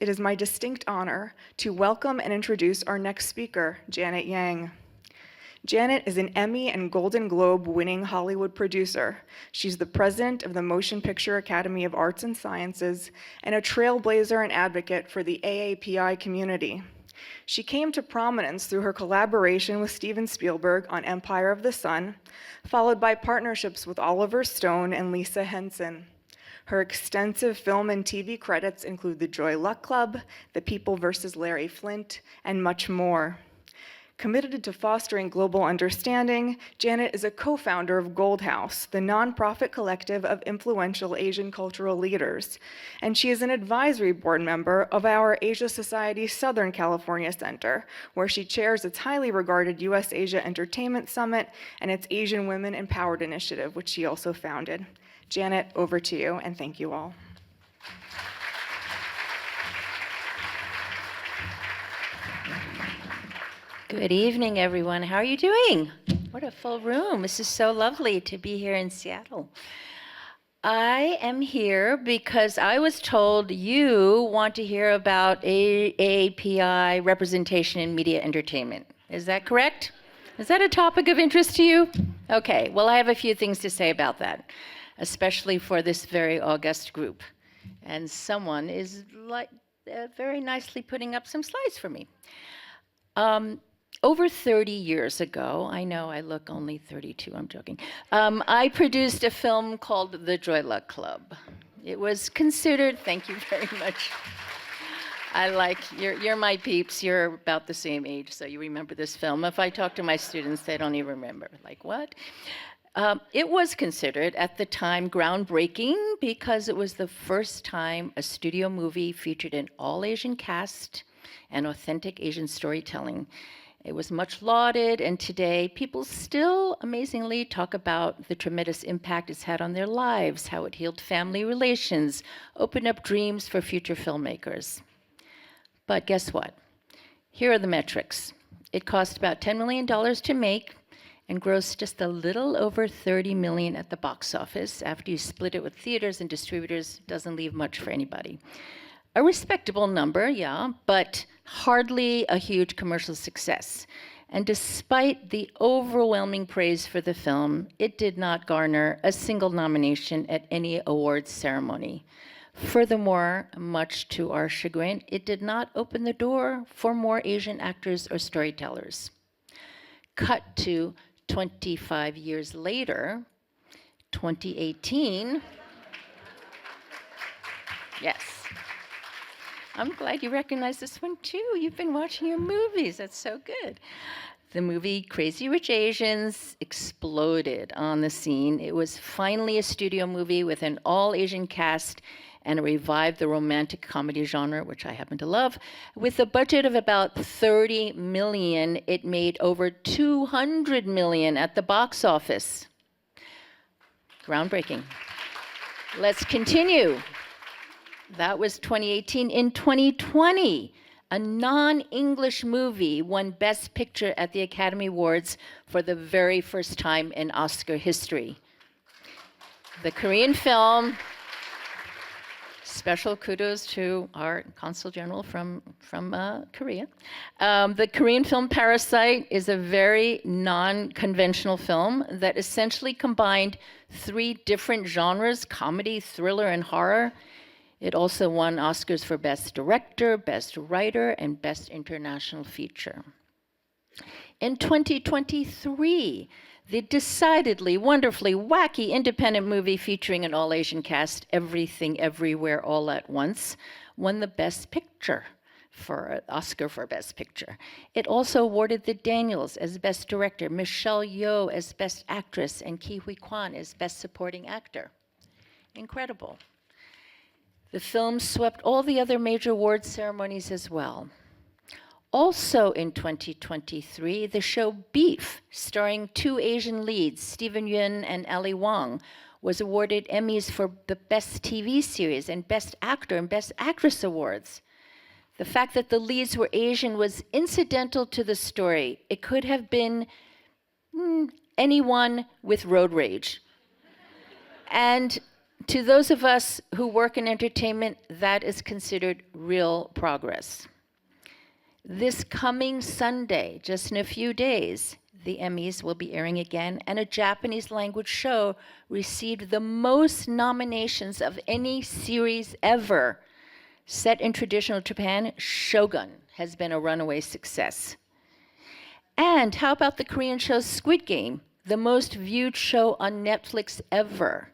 It is my distinct honor to welcome and introduce our next speaker, Janet Yang. Janet is an Emmy and Golden Globe winning Hollywood producer. She's the president of the Motion Picture Academy of Arts and Sciences and a trailblazer and advocate for the AAPI community. She came to prominence through her collaboration with Steven Spielberg on Empire of the Sun, followed by partnerships with Oliver Stone and Lisa Henson. Her extensive film and TV credits include The Joy Luck Club, The People vs. Larry Flynt, and much more. Committed to fostering global understanding, Janet is a co-founder of Gold House, the nonprofit collective of influential Asian cultural leaders, and she is an advisory board member of our Asia Society Southern California Center, where she chairs its highly regarded U.S.-Asia Entertainment Summit and its Asian Women Empowered Initiative, which she also founded. Janet, over to you, and thank you all. Good evening, everyone. How are you doing? What a full room. This is so lovely to be here in Seattle. I am here because I was told you want to hear about AAPI representation in media entertainment. Is that correct? Is that a topic of interest to you? Okay, well, I have a few things to say about that, especially for this very august group. And someone is very nicely putting up some slides for me. Over 30 years ago, I know I look only 32, I'm joking, I produced a film called The Joy Luck Club. It was considered, thank you very much. You're my peeps, you're about the same age, so you remember this film. If I talk to my students, they don't even remember, like what? It was considered at the time groundbreaking because it was the first time a studio movie featured an all-Asian cast and authentic Asian storytelling. It was much lauded, and today people still amazingly talk about the tremendous impact it's had on their lives, how it healed family relations, opened up dreams for future filmmakers. But guess what? Here are the metrics. It cost about $10 million to make and grossed just a little over $30 million at the box office. After you split it with theaters and distributors, doesn't leave much for anybody. A respectable number, yeah, but hardly a huge commercial success. And despite the overwhelming praise for the film, it did not garner a single nomination at any awards ceremony. Furthermore, much to our chagrin, it did not open the door for more Asian actors or storytellers. Cut to 25 years later, 2018, yes. I'm glad you recognize this one too. You've been watching your movies. That's so good. The movie Crazy Rich Asians exploded on the scene. It was finally a studio movie with an all-Asian cast, and it revived the romantic comedy genre, which I happen to love. With a budget of about $30 million, it made over $200 million at the box office. Groundbreaking. Let's continue. That was 2018. In 2020, a non-English movie won Best Picture at the Academy Awards for the very first time in Oscar history. The Korean film, special kudos to our Consul General from Korea. The Korean film Parasite is a very non-conventional film that essentially combined 3 different genres, comedy, thriller, and horror. It also won Oscars for Best Director, Best Writer, and Best International Feature. In 2023, the decidedly, wonderfully wacky independent movie featuring an all-Asian cast, Everything Everywhere All at Once, won the Best Picture for Oscar for Best Picture. It also awarded the Daniels as Best Director, Michelle Yeoh as Best Actress, and Ke Huy Quan as Best Supporting Actor. Incredible. The film swept all the other major awards ceremonies as well. Also in 2023, the show Beef, starring 2 Asian leads, Steven Yeun and Ali Wong, was awarded Emmys for the Best TV Series and Best Actor and Best Actress awards. The fact that the leads were Asian was incidental to the story. It could have been anyone with road rage. And To those of us who work in entertainment, that is considered real progress. This coming Sunday, just in a few days, the Emmys will be airing again, and a Japanese language show received the most nominations of any series ever. Set in traditional Japan, Shogun has been a runaway success. And how about the Korean show Squid Game, the most viewed show on Netflix ever?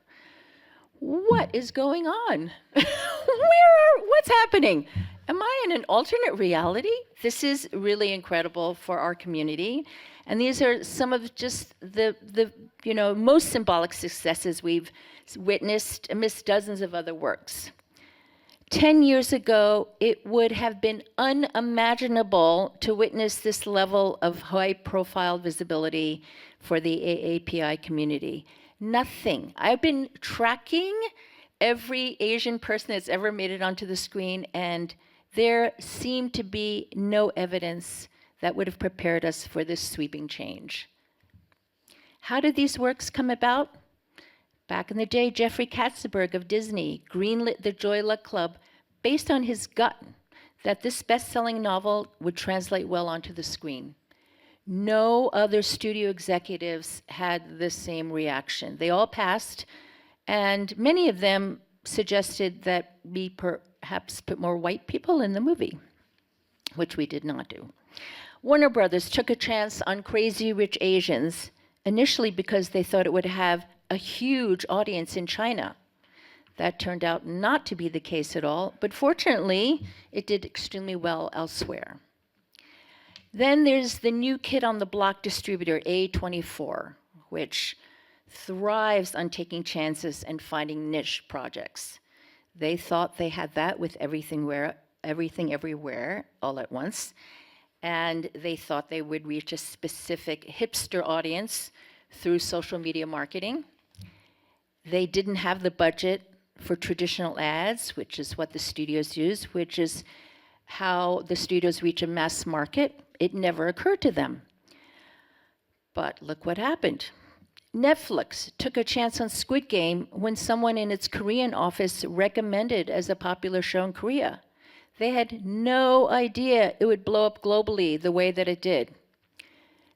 What is going on? What's happening? Am I in an alternate reality? This is really incredible for our community. And these are some of just the most symbolic successes we've witnessed amidst dozens of other works. 10 years ago, it would have been unimaginable to witness this level of high-profile visibility for the AAPI community. Nothing. I've been tracking every Asian person that's ever made it onto the screen, and there seemed to be no evidence that would have prepared us for this sweeping change. How did these works come about? Back in the day, Jeffrey Katzenberg of Disney greenlit the Joy Luck Club based on his gut that this best-selling novel would translate well onto the screen. No other studio executives had the same reaction. They all passed, and many of them suggested that we perhaps put more white people in the movie, which we did not do. Warner Brothers took a chance on Crazy Rich Asians, initially because they thought it would have a huge audience in China. That turned out not to be the case at all, but fortunately, it did extremely well elsewhere. Then there's the new kid on the block distributor, A24, which thrives on taking chances and finding niche projects. They thought they had that with everything everywhere, all at once, and they thought they would reach a specific hipster audience through social media marketing. They didn't have the budget for traditional ads, which is what the studios use, which is how the studios reach a mass market. It never occurred to them. But look what happened. Netflix took a chance on Squid Game when someone in its Korean office recommended as a popular show in Korea. They had no idea it would blow up globally the way that it did.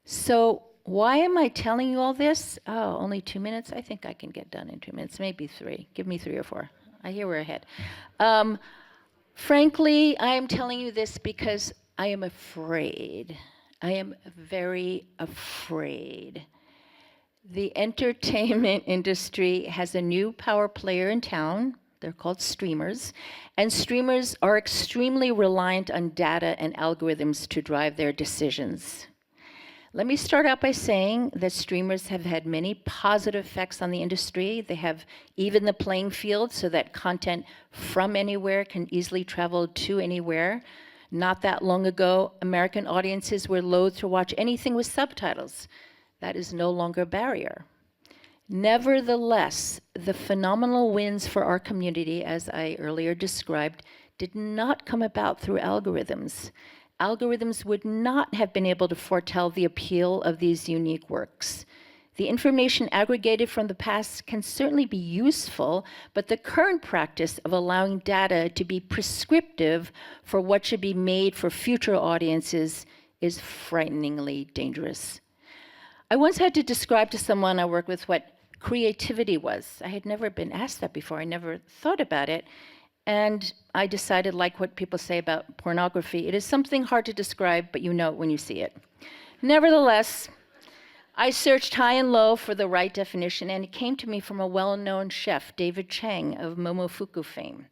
So why am I telling you all this? Oh, only 2 minutes? I think I can get done in 2 minutes, maybe 3. Give me 3 or 4. I hear we're ahead. Frankly, I am telling you this because I am afraid. I am very afraid. The entertainment industry has a new power player in town. They're called streamers. And streamers are extremely reliant on data and algorithms to drive their decisions. Let me start out by saying that streamers have had many positive effects on the industry. They have evened the playing field so that content from anywhere can easily travel to anywhere. Not that long ago, American audiences were loath to watch anything with subtitles. That is no longer a barrier. Nevertheless, the phenomenal wins for our community, as I earlier described, did not come about through algorithms. Algorithms would not have been able to foretell the appeal of these unique works. The information aggregated from the past can certainly be useful, but the current practice of allowing data to be prescriptive for what should be made for future audiences is frighteningly dangerous. I once had to describe to someone I work with what creativity was. I had never been asked that before. I never thought about it. And I decided, like what people say about pornography, it is something hard to describe, but you know it when you see it. Nevertheless, I searched high and low for the right definition, and it came to me from a well-known chef, David Chang of Momofuku fame.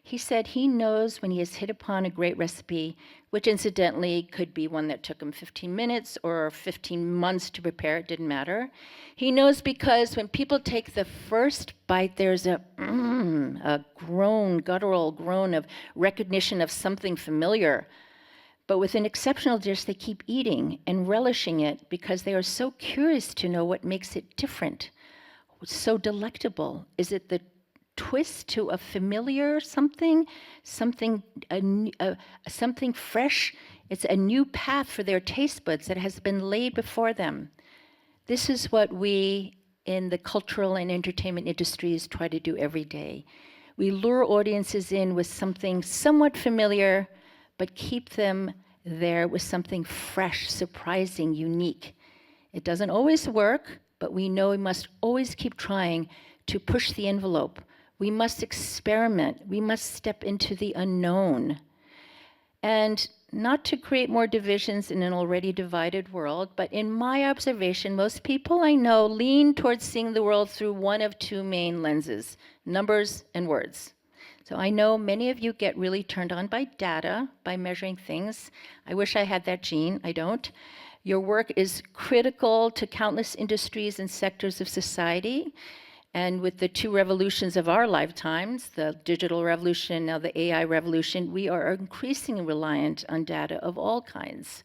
He said he knows when he has hit upon a great recipe, which incidentally could be one that took him 15 minutes or 15 months to prepare, it didn't matter. He knows because when people take the first bite, there's a groan, guttural groan of recognition of something familiar. But with an exceptional dish, they keep eating and relishing it because they are so curious to know what makes it different. What's so delectable? Is it the twist to a familiar something fresh? It's a new path for their taste buds that has been laid before them. This is what we in the cultural and entertainment industries try to do every day. We lure audiences in with something somewhat familiar, but keep them there with something fresh, surprising, unique. It doesn't always work, but we know we must always keep trying to push the envelope. We must experiment. We must step into the unknown. And not to create more divisions in an already divided world, but in my observation, most people I know lean towards seeing the world through one of two main lenses: numbers and words. So I know many of you get really turned on by data, by measuring things. I wish I had that gene, I don't. Your work is critical to countless industries and sectors of society. And with the two revolutions of our lifetimes, the digital revolution, now the AI revolution, we are increasingly reliant on data of all kinds.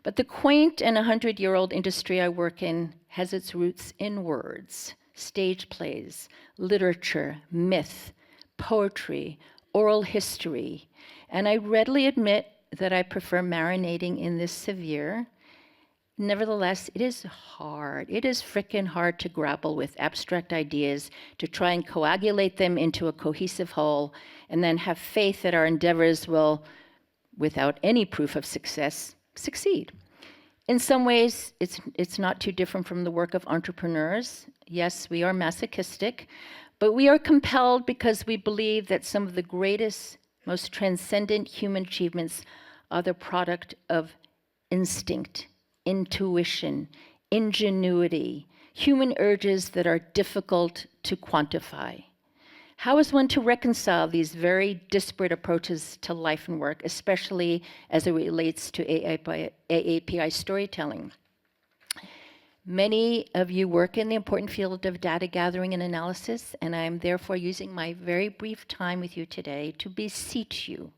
But the quaint and 100-year-old industry I work in has its roots in words: stage plays, literature, myth, poetry, oral history. And I readily admit that I prefer marinating in this severe. Nevertheless, it is hard. It is frickin' hard to grapple with abstract ideas, to try and coagulate them into a cohesive whole, and then have faith that our endeavors will, without any proof of success, succeed. In some ways, it's not too different from the work of entrepreneurs. Yes, we are masochistic, but we are compelled because we believe that some of the greatest, most transcendent human achievements are the product of instinct, intuition, ingenuity, human urges that are difficult to quantify. How is one to reconcile these very disparate approaches to life and work, especially as it relates to AAPI storytelling? Many of you work in the important field of data gathering and analysis, and I am therefore using my very brief time with you today to beseech you.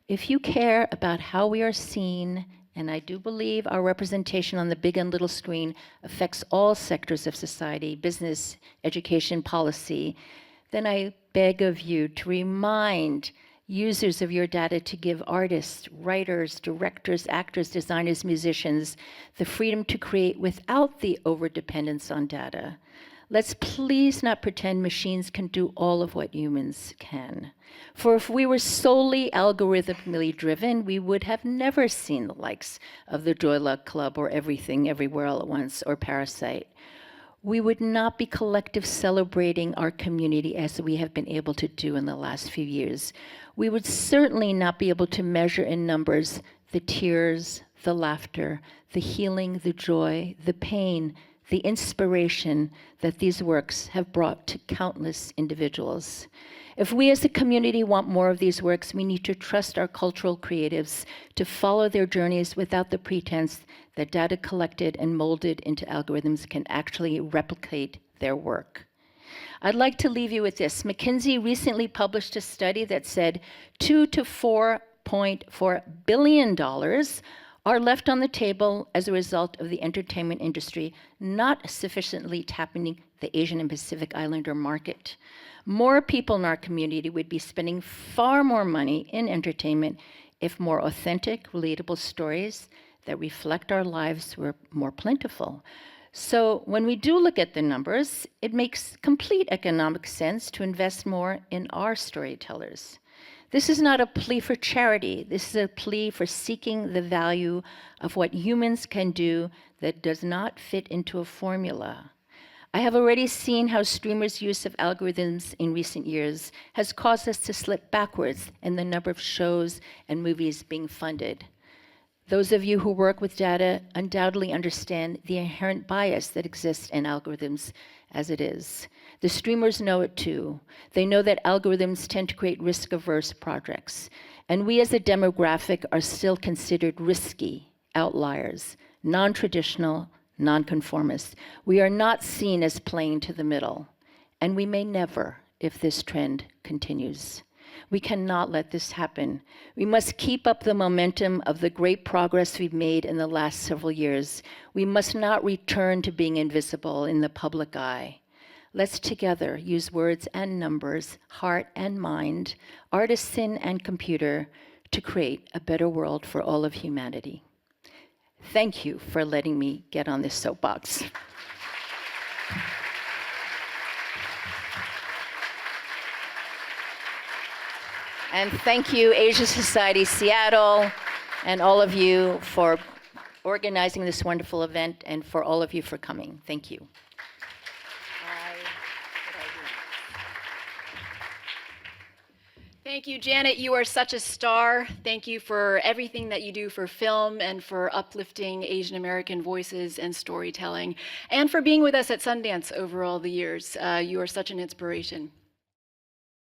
If you care about how we are seen, and I do believe our representation on the big and little screen affects all sectors of society, business, education, policy, then I beg of you to remind users of your data to give artists, writers, directors, actors, designers, musicians the freedom to create without the overdependence on data. Let's please not pretend machines can do all of what humans can. For if we were solely algorithmically driven, we would have never seen the likes of the Joy Luck Club or Everything Everywhere All at Once or Parasite. We would not be collective celebrating our community as we have been able to do in the last few years. We would certainly not be able to measure in numbers the tears, the laughter, the healing, the joy, the pain, the inspiration that these works have brought to countless individuals. If we as a community want more of these works, we need to trust our cultural creatives to follow their journeys without the pretense that data collected and molded into algorithms can actually replicate their work. I'd like to leave you with this. McKinsey recently published a study that said $2 to $4.4 billion are left on the table as a result of the entertainment industry not sufficiently tapping the Asian and Pacific Islander market. More people in our community would be spending far more money in entertainment if more authentic, relatable stories that reflect our lives were more plentiful. So when we do look at the numbers, it makes complete economic sense to invest more in our storytellers. This is not a plea for charity. This is a plea for seeking the value of what humans can do that does not fit into a formula. I have already seen how streamers' use of algorithms in recent years has caused us to slip backwards in the number of shows and movies being funded. Those of you who work with data undoubtedly understand the inherent bias that exists in algorithms as it is. The streamers know it too. They know that algorithms tend to create risk-averse projects. And we as a demographic are still considered risky, outliers, non-traditional, non-conformist. We are not seen as playing to the middle. And we may never if this trend continues. We cannot let this happen. We must keep up the momentum of the great progress we've made in the last several years. We must not return to being invisible in the public eye. Let's together use words and numbers, heart and mind, artisan and computer, to create a better world for all of humanity. Thank you for letting me get on this soapbox. And thank you, Asia Society Seattle, and all of you for organizing this wonderful event, and for all of you for coming. Thank you. Thank you, Janet. You are such a star. Thank you for everything that you do for film and for uplifting Asian American voices and storytelling, and for being with us at Sundance over all the years. You are such an inspiration.